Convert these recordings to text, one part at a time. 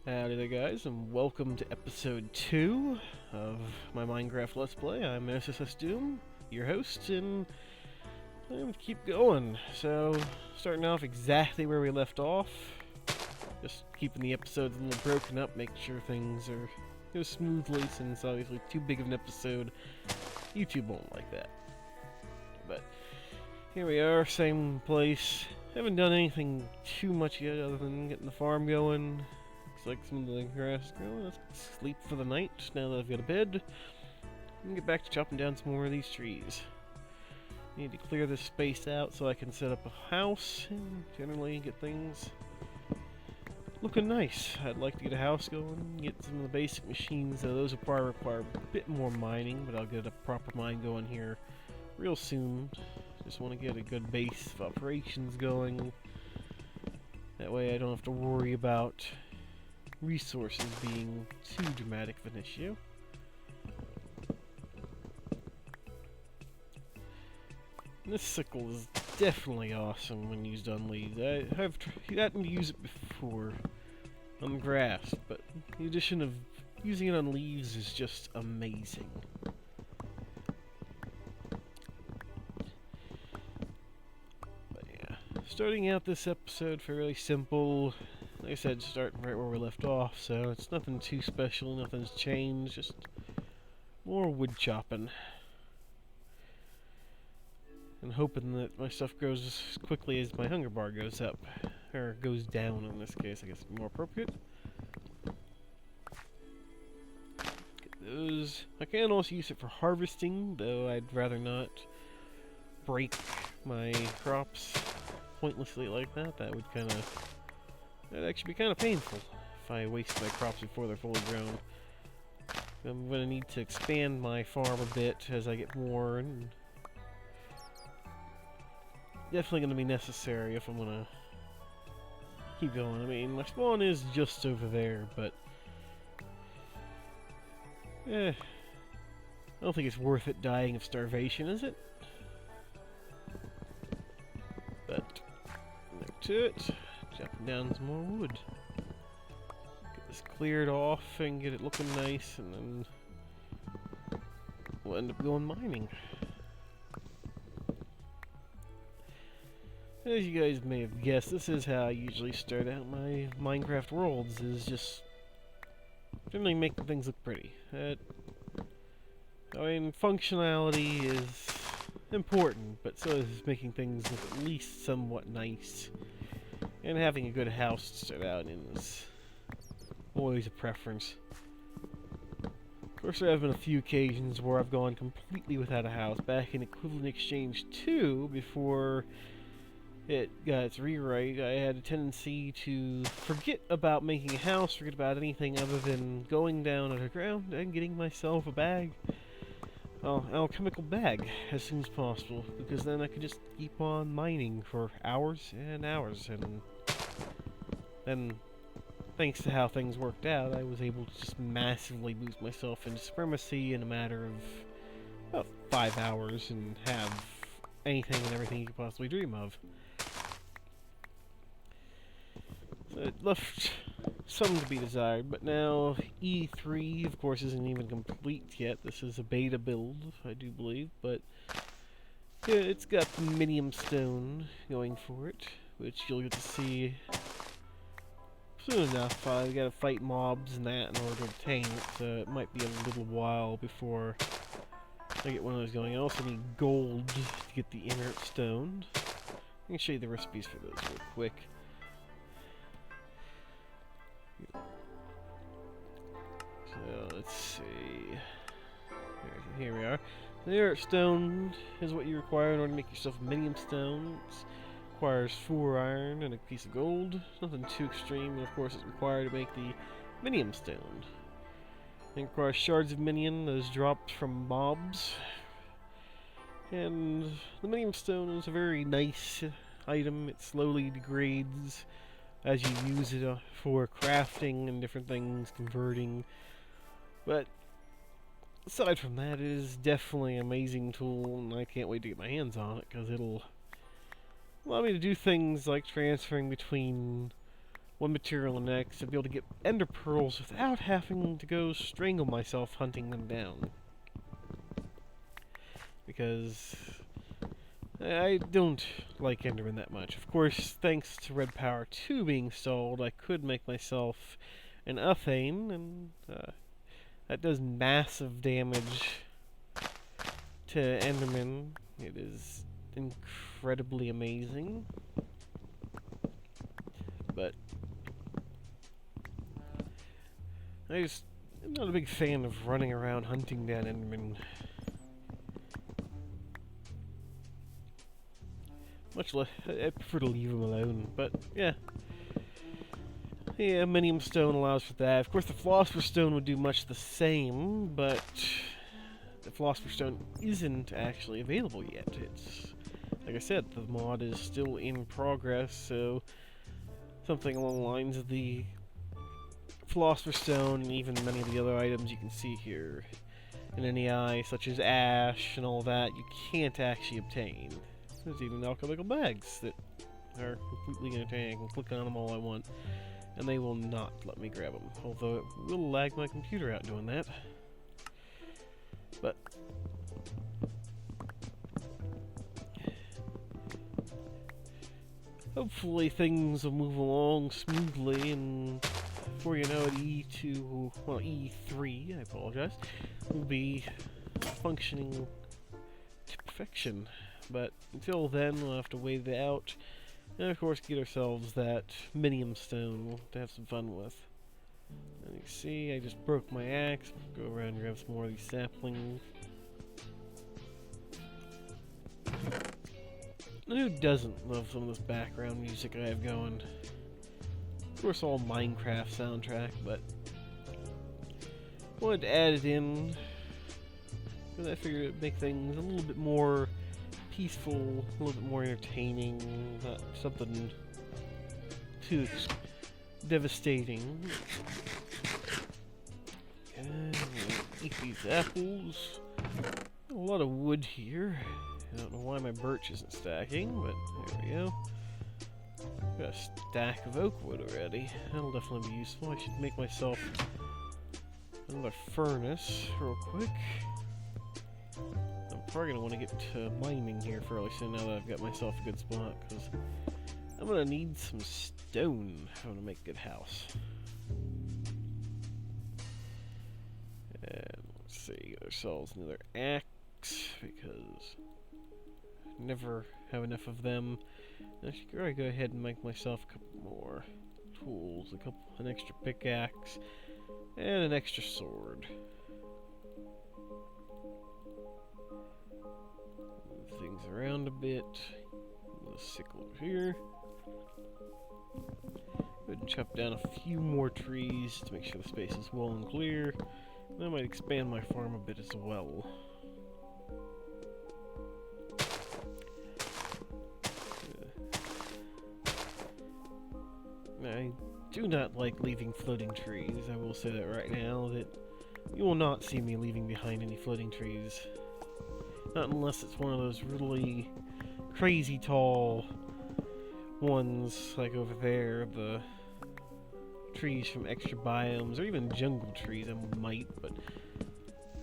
Howdy there guys, and welcome to episode 2 of my Minecraft Let's Play. I'm sSsDoOm, your host, and I'm going to keep going. So, starting off exactly where we left off, just keeping the episodes a little broken up, making sure things go smoothly, since obviously too big of an episode, YouTube won't like that. But, here we are, same place. Haven't done anything too much yet other than getting the farm going. Looks like some of the grass is growing. Let's sleep for the night now that I've got a bed. And get back to chopping down some more of these trees. Need to clear this space out so I can set up a house and generally get things looking nice. I'd like to get a house going, get some of the basic machines, though those will probably require a bit more mining, but I'll get a proper mine going here real soon. Just want to get a good base of operations going. That way I don't have to worry about resources being too dramatic of an issue. This sickle is definitely awesome when used on leaves. I have gotten to use it before on grass, but the addition of using it on leaves is just amazing. But yeah, starting out this episode fairly simple. Like I said, starting right where we left off, so it's nothing too special, nothing's changed, just more wood chopping. And hoping that my stuff grows as quickly as my hunger bar goes up. Or goes down in this case, I guess it's more appropriate. Get those. I can also use it for harvesting, though I'd rather not break my crops pointlessly like that. That would kind of... That'd actually be kind of painful if I waste my crops before they're fully grown. I'm going to need to expand my farm a bit as I get more, and definitely going to be necessary if I'm going to keep going. I mean, my spawn is just over there, but I don't think it's worth it dying of starvation, is it? But back to it. Chopping down some more wood. Get this cleared off and get it looking nice, and then we'll end up going mining. As you guys may have guessed, this is how I usually start out my Minecraft worlds, is just generally making things look pretty. I mean, functionality is important, but so is making things look at least somewhat nice. And having a good house to start out in is always a preference. Of course, there have been a few occasions where I've gone completely without a house. Back in Equivalent Exchange 2, before it got its rewrite, I had a tendency to forget about making a house, forget about anything other than going down underground and getting myself a bag. Alchemical bag as soon as possible, because then I could just keep on mining for hours and hours, and then, thanks to how things worked out, I was able to just massively boost myself into supremacy in a matter of about 5 hours and have anything and everything you could possibly dream of. So it left some to be desired, but now E3, of course, isn't even complete yet. This is a beta build, I do believe, but yeah, it's got the minium stone going for it, which you'll get to see soon enough. I gotta fight mobs and that in order to obtain it, so it might be a little while before I get one of those going. I also need gold to get the inert stone. I can show you the recipes for those real quick. So let's see. Here we are. The inert stone is what you require in order to make yourself a minium stone. It requires 4 iron and a piece of gold. Nothing too extreme, and of course it's required to make the minium stone. It requires shards of minium, those dropped from mobs. And the minium stone is a very nice item. It slowly degrades as you use it for crafting and different things, converting. But aside from that, it is definitely an amazing tool, and I can't wait to get my hands on it, because it'll allow me to do things like transferring between one material to the next, to be able to get ender pearls without having to go strangle myself hunting them down. Because I don't like Enderman that much. Of course, thanks to Red Power 2 being installed, I could make myself an Uthane, and that does massive damage to Enderman. It is incredibly amazing. But I'm not a big fan of running around hunting down Enderman. Much less, I prefer to leave them alone, but yeah. Yeah, Minium Stone allows for that. Of course, the Philosopher's Stone would do much the same, but the Philosopher's Stone isn't actually available yet. It's, like I said, the mod is still in progress, so something along the lines of the Philosopher's Stone, and even many of the other items you can see here in NEI, such as Ash and all that, you can't actually obtain. There's even alchemical bags that are completely entertaining. I can click on them all I want, and they will not let me grab them. Although it will lag my computer out doing that. But hopefully things will move along smoothly, and before you know it, E3, I apologize, will be functioning to perfection. But until then, we'll have to wait it out, and of course get ourselves that Minium Stone to have some fun with. And you see, I just broke my axe. Go around and grab some more of these saplings. Who doesn't love some of this background music I have going? Of course, all Minecraft soundtrack, but I wanted to add it in because I figured it would make things a little bit more peaceful, a little bit more entertaining, not something too devastating. And we'll eat these apples. A lot of wood here. I don't know why my birch isn't stacking, but there we go. Got a stack of oak wood already. That'll definitely be useful. I should make myself another furnace real quick. I'm probably going to want to get to mining here fairly soon now that I've got myself a good spot, because I'm going to need some stone if I want to make a good house. And let's see, get ourselves another axe, because I never have enough of them. I should probably go ahead and make myself a couple more tools, an extra pickaxe, and an extra sword. Move things around a bit. The sickle over here. Go ahead and chop down a few more trees to make sure the space is well and clear. And I might expand my farm a bit as well. I do not like leaving floating trees. I will say that right now, that you will not see me leaving behind any floating trees. Not unless it's one of those really crazy tall ones, like over there, the trees from extra biomes, or even jungle trees. I might, but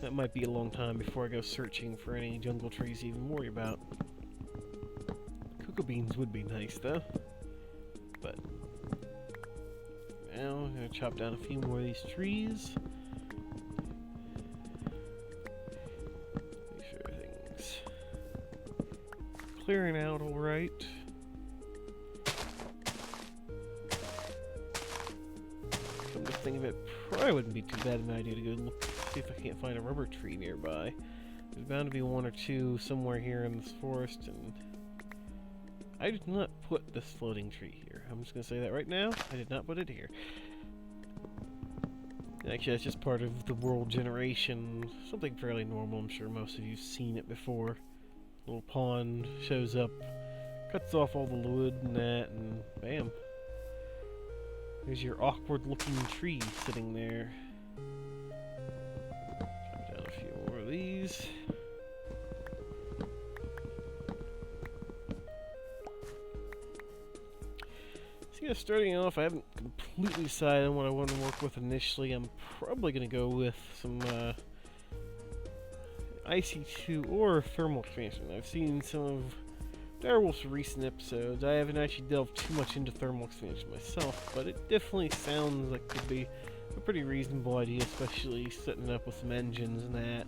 that might be a long time before I go searching for any jungle trees to even worry about. Cocoa beans would be nice, though. But now I'm going to chop down a few more of these trees. Make sure everything's clearing out alright. Come to think of it, probably wouldn't be too bad an idea to go look, see if I can't find a rubber tree nearby. There's bound to be one or two somewhere here in this forest, and I did not put this floating tree here. I'm just going to say that right now. I did not put it here. Actually, that's just part of the world generation. Something fairly normal. I'm sure most of you have seen it before. Little pond shows up, cuts off all the wood and that, and bam. There's your awkward looking tree sitting there. Chop down a few more of these. Yeah, starting off, I haven't completely decided on what I want to work with initially. I'm probably going to go with some IC2 or thermal expansion. I've seen some of Direwolf's recent episodes. I haven't actually delved too much into thermal expansion myself, but it definitely sounds like it could be a pretty reasonable idea, especially setting up with some engines and that.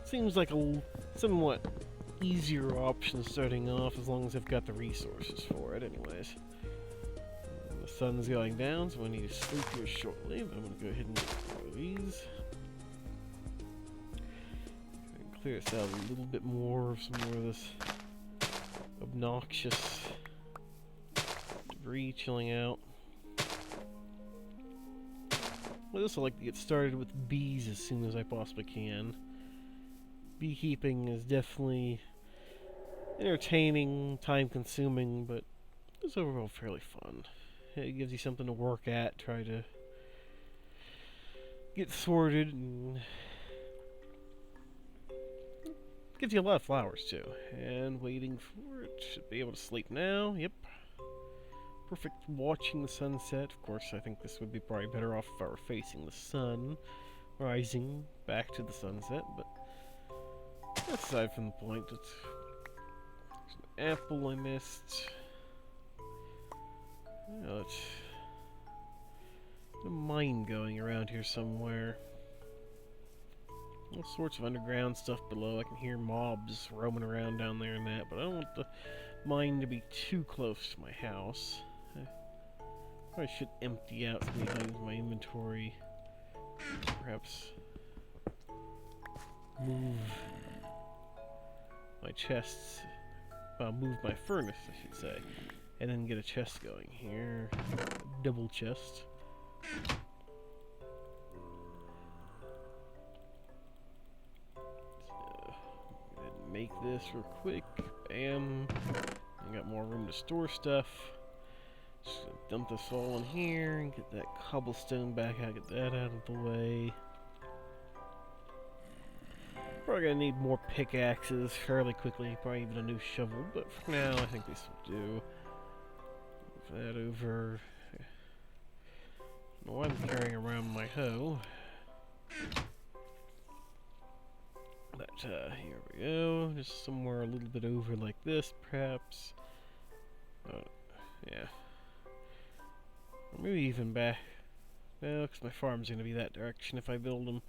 Seems like a somewhat easier option starting off, as long as I've got the resources for it anyways. The sun's going down, so I need to sleep here shortly, but I'm going to go ahead and get one of these. Clear this out a little bit more, some more of this obnoxious debris chilling out. I also like to get started with bees as soon as I possibly can. Beekeeping is definitely entertaining, time-consuming, but it's overall fairly fun. It gives you something to work at, try to get sorted, and gives you a lot of flowers too. And waiting for it, should be able to sleep now. Yep. Perfect watching the sunset. Of course, I think this would be probably better off if I were facing the sun, rising back to the sunset, but that's aside from the point. There's an apple I missed. Oh, it's a mine going around here somewhere. All sorts of underground stuff below. I can hear mobs roaming around down there and that, but I don't want the mine to be too close to my house. I probably should empty out some of these things in my inventory. Perhaps move my chests. Move my furnace, I should say. And then get a chest going here. A double chest. Make this real quick. Bam. I got more room to store stuff. Just gonna dump this all in here and get that cobblestone back out, get that out of the way. Probably gonna need more pickaxes fairly quickly, probably even a new shovel, but for now I think this will do. Move that over. I don't know why I'm carrying around my hoe. But, here we go. Just somewhere a little bit over like this, perhaps. Yeah. Or maybe even back. No, because my farm's going to be that direction if I build them.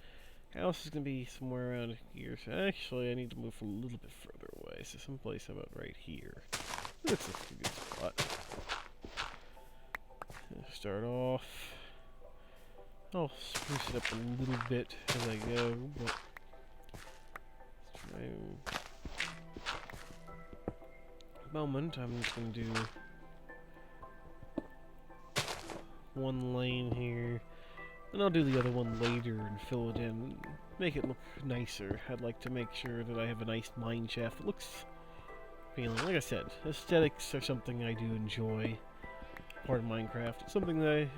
House is going to be somewhere around here. So actually, I need to move a little bit further away. So someplace about right here. This looks like a good spot. Start off. I'll spruce it up a little bit as I go, but moment, I'm just going to do one lane here, and I'll do the other one later and fill it in, make it look nicer. I'd like to make sure that I have a nice mine shaft that looks appealing. Like I said, aesthetics are something I do enjoy, part of Minecraft. It's something that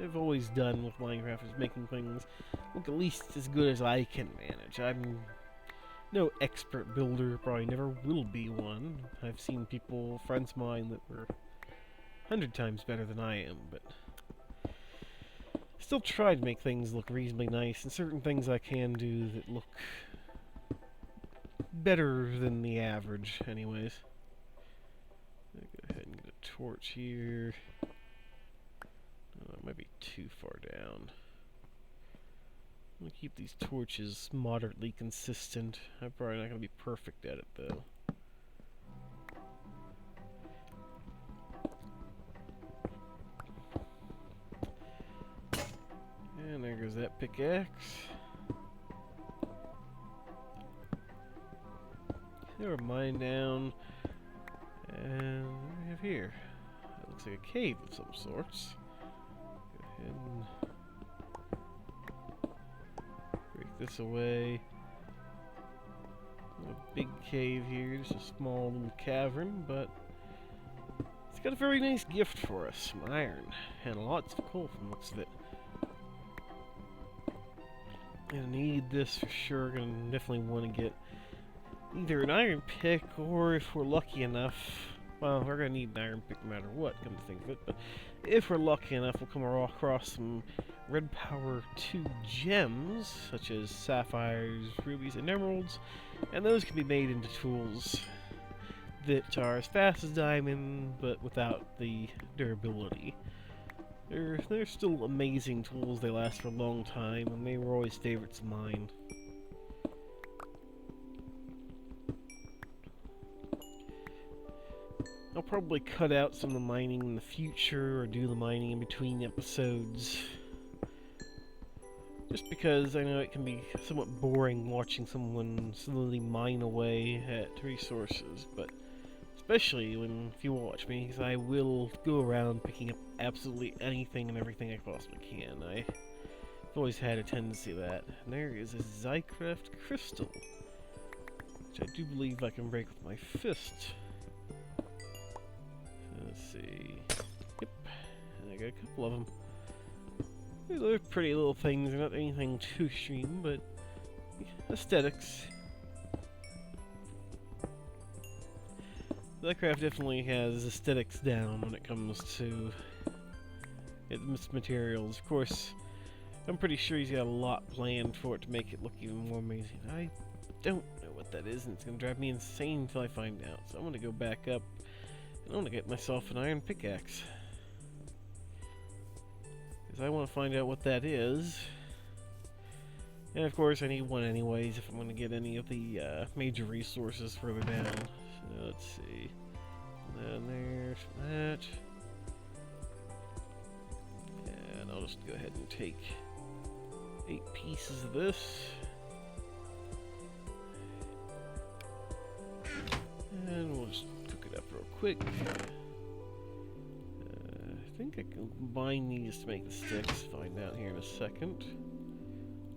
I've always done with Minecraft, is making things look at least as good as I can manage. I'm no expert builder, probably never will be one. I've seen people, friends of mine, that were 100 times better than I am, but still try to make things look reasonably nice, and certain things I can do that look better than the average, anyways. Go ahead and get a torch here. Oh, it might be too far down. I'm going to keep these torches moderately consistent. I'm probably not going to be perfect at it, though. And there goes that pickaxe. Throw mine down. And what do we have here? It looks like a cave of some sorts. Go ahead and this away. A big cave here, just a small little cavern, but it's got a very nice gift for us, some iron, and lots of coal from the looks of it. Gonna need this for sure, gonna definitely want to get either an iron pick, or if we're lucky enough, Well, we're gonna need an iron pick no matter what, come to think of it, but if we're lucky enough, we'll come across some Red Power 2 gems, such as sapphires, rubies, and emeralds, and those can be made into tools that are as fast as diamond, but without the durability. They're still amazing tools, they last for a long time, and they were always favorites of mine. I'll probably cut out some of the mining in the future, or do the mining in between episodes. Just because I know it can be somewhat boring watching someone slowly mine away at resources, but especially if you watch me, because I will go around picking up absolutely anything and everything I possibly can. I've always had a tendency to that. And there is a Zycraft crystal, which I do believe I can break with my fist. Let's see. Yep, and I got a couple of them. They're pretty little things, they're not anything too extreme, but aesthetics. Zycraft definitely has aesthetics down when it comes to its materials. Of course, I'm pretty sure he's got a lot planned for it to make it look even more amazing. I don't know what that is, and it's going to drive me insane until I find out. So I'm going to go back up, and I'm going to get myself an iron pickaxe. Because I want to find out what that is. And of course, I need one anyways if I'm going to get any of the major resources further down. So let's see. And there's that. And I'll just go ahead and take 8 pieces of this. And we'll just cook it up real quick. I think I can combine these to make the sticks. Find out here in a second.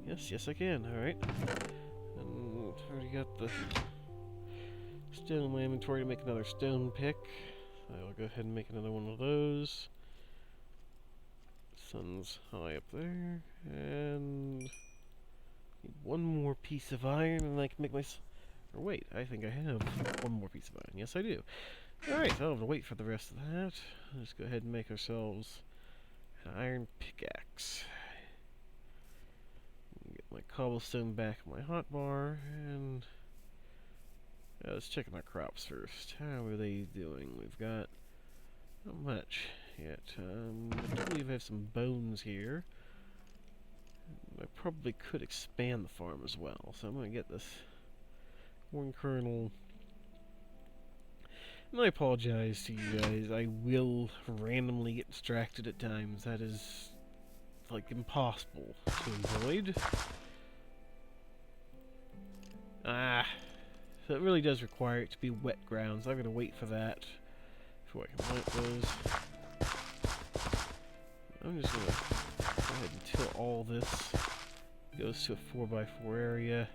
Yes, I can. Alright. And already got the stone in my inventory to make another stone pick. So I'll go ahead and make another one of those. Sun's high up there. And need one more piece of iron and I can make myself... Or wait, I think I have one more piece of iron. Yes, I do. Alright, so I don't have to wait for the rest of that. Let's go ahead and make ourselves an iron pickaxe. Get my cobblestone back in my hotbar, and let's check my crops first. How are they doing? We've got not much yet. I believe I have some bones here. I probably could expand the farm as well, so I'm going to get this corn kernel. And I apologize to you guys, I will randomly get distracted at times. That is, like, impossible to avoid. So it really does require it to be wet ground, so I'm going to wait for that before I can plant those. I'm just going to go ahead and till all this goes to a 4x4 area.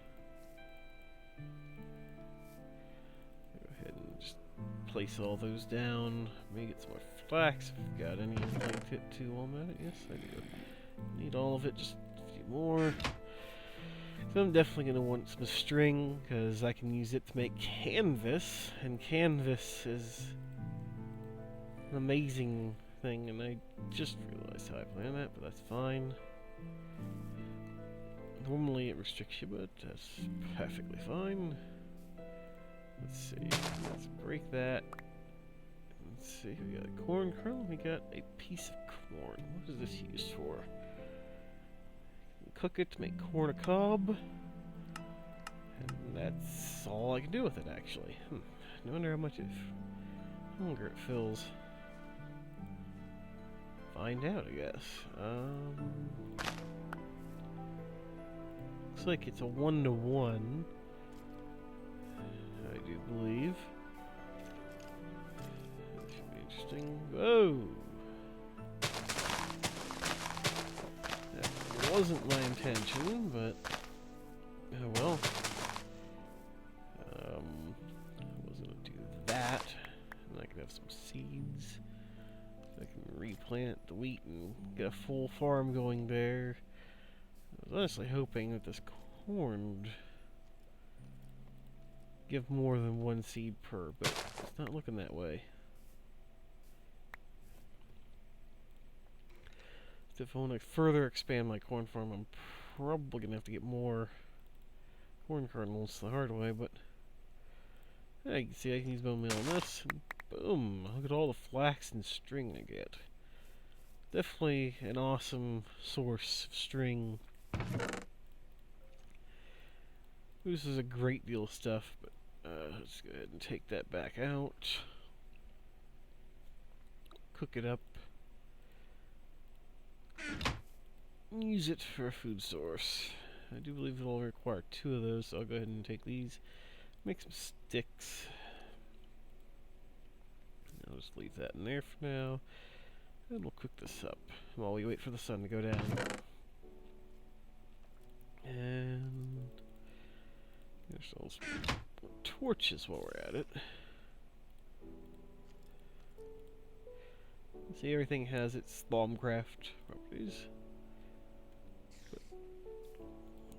Place all those down. Maybe get some more flax if we've got any. To on that. Yes, I do. Need all of it, just a few more. So I'm definitely going to want some string, because I can use it to make canvas, and canvas is an amazing thing, and I just realized how I planned that, but that's fine. Normally it restricts you, but that's perfectly fine. Let's see, let's break that. Let's see, we got a corn kernel, we got a piece of corn. What is this used for? Cook it to make corn a cob. And that's all I can do with it, actually. I wonder how much of hunger it fills. Find out, I guess. Looks like it's a 1-to-1. I do believe. That should be interesting. Whoa! That wasn't my intention, but oh well. I was gonna do that, and I can have some seeds. I can replant the wheat and get a full farm going there. I was honestly hoping that this corn would give more than one seed per, but it's not looking that way. If I want to further expand my corn farm, I'm probably going to have to get more corn kernels the hard way, but yeah, you can see I can use bone meal on this, and boom, look at all the flax and string I get. Definitely an awesome source of string. This is a great deal of stuff, but let's go ahead and take that back out. Cook it up. Use it for a food source. I do believe it'll require 2 of those, so I'll go ahead and take these. Make some sticks. I'll just leave that in there for now. And we'll cook this up while we wait for the sun to go down. And there's those torches while we're at it. See, everything has its Thaumcraft properties.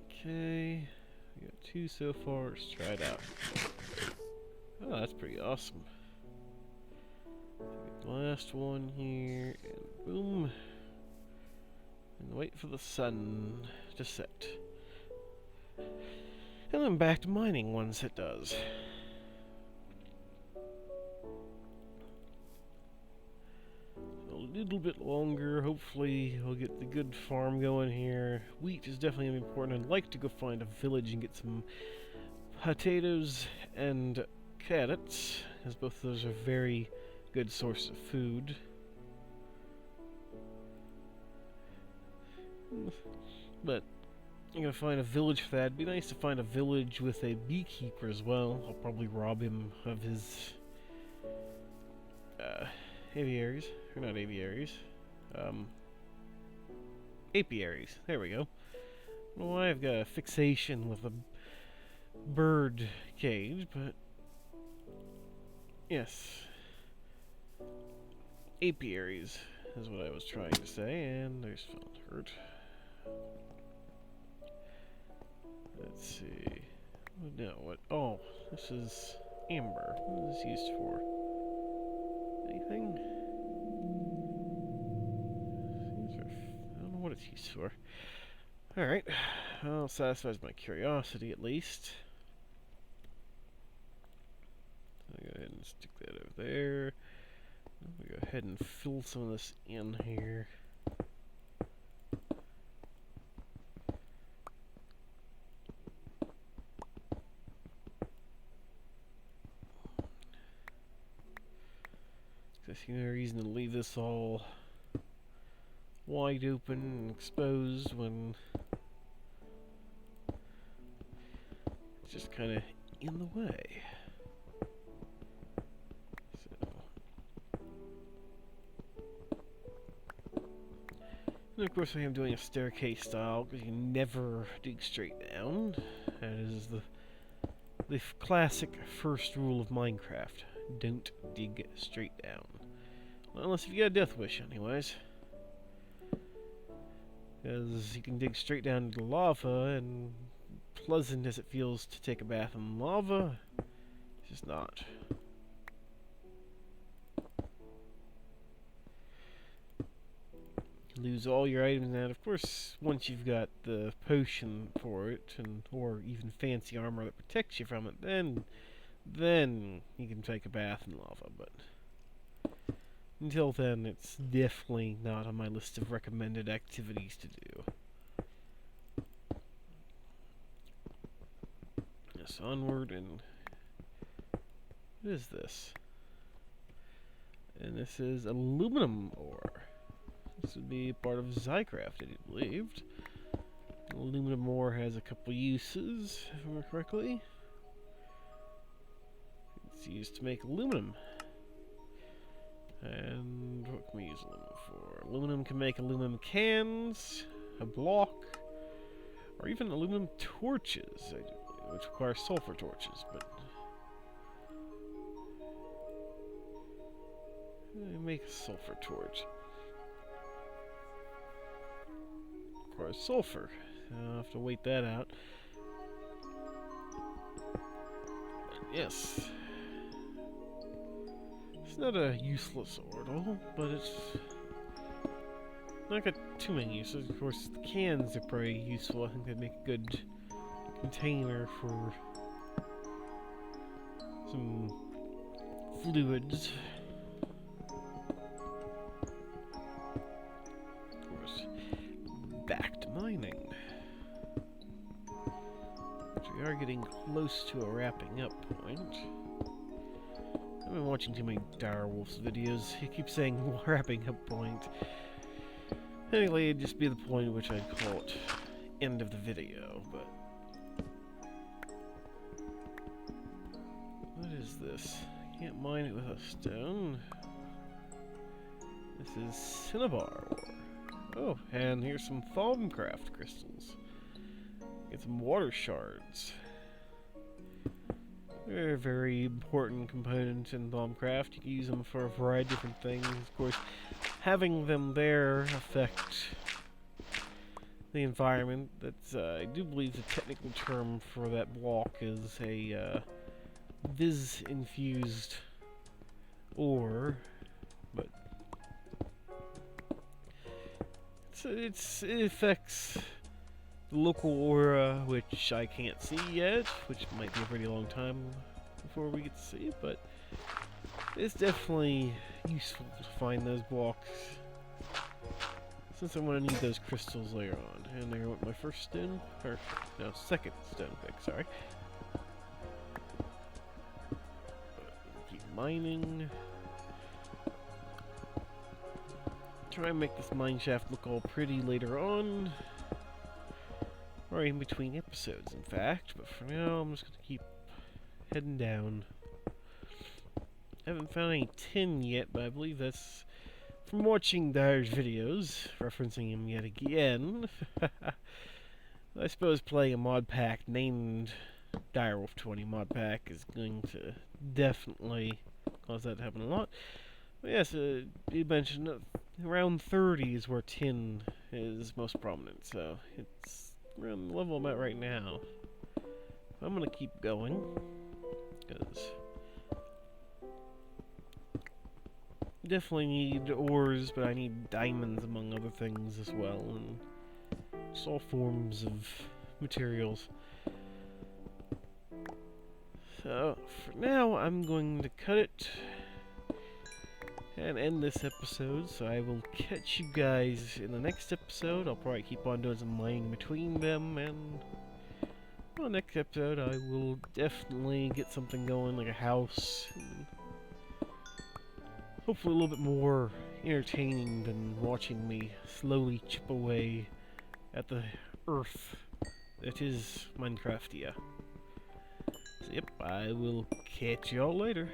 Okay, we got 2 so far. Let's try it out. Oh, that's pretty awesome. Last one here, and boom. And wait for the sun to set. And then back to mining once it does. A little bit longer, hopefully we'll get the good farm going here. Wheat is definitely important. I'd like to go find a village and get some potatoes and carrots, because both of those are very good source of food. But I'm gonna find a village for that. It'd be nice to find a village with a beekeeper as well. I'll probably rob him of his aviaries. Or not aviaries. Apiaries. There we go. I don't know why I've got a fixation with a bird cage, but yes. Apiaries is what I was trying to say, and there's found hurt. Let's see. No, what? Oh, this is amber. What is this used for? Anything? I don't know what it's used for. Alright. Well, satisfies my curiosity at least. I'll go ahead and stick that over there. I'll go ahead and fill some of this in here. I see no reason to leave this all wide open and exposed when it's just kind of in the way. And of course I am doing a staircase style, because you never dig straight down. That is the classic first rule of Minecraft. Don't dig straight down. Well, unless you've got a death wish, anyways. Because you can dig straight down into lava, and pleasant as it feels to take a bath in lava, it's just not. Lose all your items, and of course, once you've got the potion for it, or even fancy armor that protects you from it, then you can take a bath in lava. But until then, it's definitely not on my list of recommended activities to do. Yes, onward, and what is this? And this is aluminum ore. This would be part of Zycraft, I believed. Aluminum ore has a couple uses, if I remember correctly. It's used to make aluminum. And what can we use aluminum for? Aluminum can make aluminum cans, a block, or even aluminum torches, I do believe, which require sulfur torches, but make a sulfur torch. Requires sulfur. I'll have to wait that out. But yes. It's not a useless orbital, but it's not got too many uses. Of course, the cans are pretty useful. I think they make a good container for some fluids. Of course, back to mining. We are getting close to a wrapping up point. I've been watching too many Direwolf's videos. He keeps saying wrapping up point. Anyway, it'd just be the point at which I'd call it end of the video, but... What is this? Can't mine it with a stone. This is cinnabar ore. Oh, and here's some Thaumcraft crystals. Get some water shards. They're a very important component in Thaumcraft. You can use them for a variety of different things. Of course, having them there affect the environment. That's I do believe the technical term for that block is a Viz-infused ore, but it affects the local aura, which I can't see yet, which might be a pretty long time before we get to see, but it's definitely useful to find those blocks, since I'm going to need those crystals later on. And there went my first stone, or no, second stone pick, sorry. Keep mining. Try and make this mineshaft look all pretty later on. Or in between episodes, in fact, but for now I'm just going to keep heading down. I haven't found any tin yet, but I believe that's from watching Dyer's videos, referencing him yet again. I suppose playing a mod pack named Direwolf 20 mod pack is going to definitely cause that to happen a lot. But yes, you mentioned around 30 is where tin is most prominent, so it's around the level I'm at right now. I'm gonna keep going, because definitely need ores, but I need diamonds among other things as well, and just all forms of materials. So for now, I'm going to cut it and end this episode, so I will catch you guys in the next episode. I'll probably keep on doing some mining between them, and well, next episode I will definitely get something going, like a house, and hopefully a little bit more entertaining than watching me slowly chip away at the earth that is Minecraftia. So yep, I will catch y'all later.